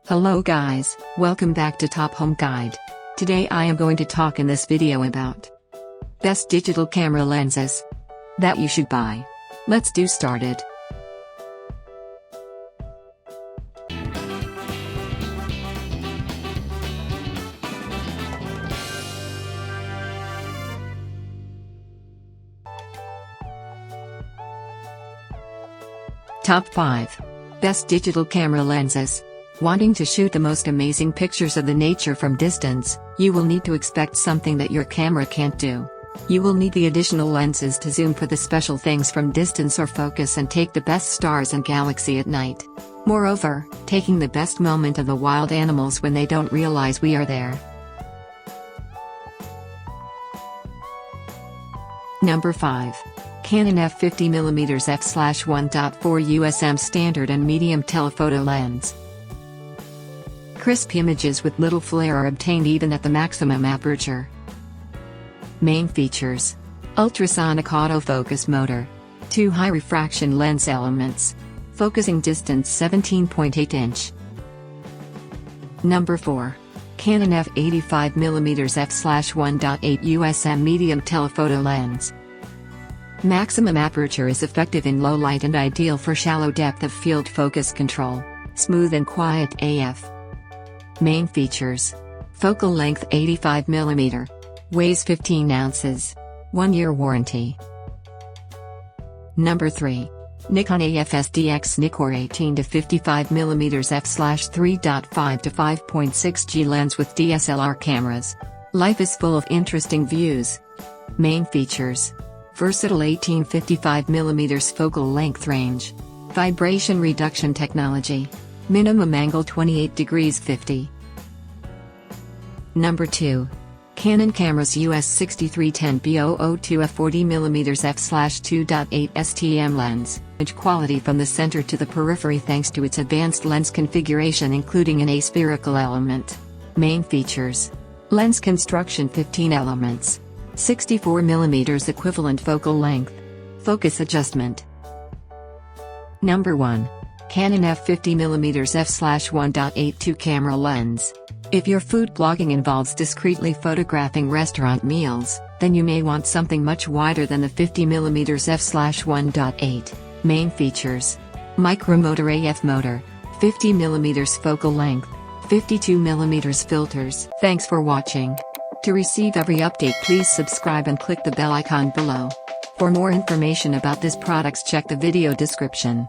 Hello guys, welcome back to Top Home Guide. Today I am going to talk in this video about best digital camera lenses that you should buy. Let's do started. Top 5 Best digital camera lenses. Wanting to shoot the most amazing pictures of the nature from distance, you will need to expect something that your camera can't do. You will need the additional lenses to zoom for the special things from distance or focus and take the best stars and galaxy at night. Moreover, taking the best moment of the wild animals when they don't realize we are there. Number 5. Canon f50mm f/1.4 USM standard and medium telephoto lens. Crisp images with little flare are obtained even at the maximum aperture. Main features: ultrasonic autofocus motor, 2 high refraction lens elements, focusing distance 17.8 inch. Number 4. Canon f85mm f/1.8 USM medium telephoto lens. Maximum aperture is effective in low light and ideal for shallow depth of field focus control. Smooth and quiet AF. Main features: focal length 85mm, weighs 15 ounces, 1-year warranty. Number 3. Nikon AFS-DX Nikkor 18-55mm f/3.5 to 5.6 G lens with DSLR cameras. Life is full of interesting views. Main features: versatile 18-55mm focal length range, vibration reduction technology, minimum angle 28 degrees 50. Number 2. Canon Cameras US 6310B002 f40mm f/2.8 STM lens. Image quality from the center to the periphery thanks to its advanced lens configuration including an aspherical element. Main features: lens construction 15 elements, 64mm equivalent focal length, focus adjustment. Number 1. Canon f50mm f/1.82 camera lens. If your food blogging involves discreetly photographing restaurant meals, then you may want something much wider than the 50mm f/1.8. Main features: micromotor AF motor, 50mm focal length, 52mm filters. Thanks for watching. To receive every update, please subscribe and click the bell icon below. For more information about this products, check the video description.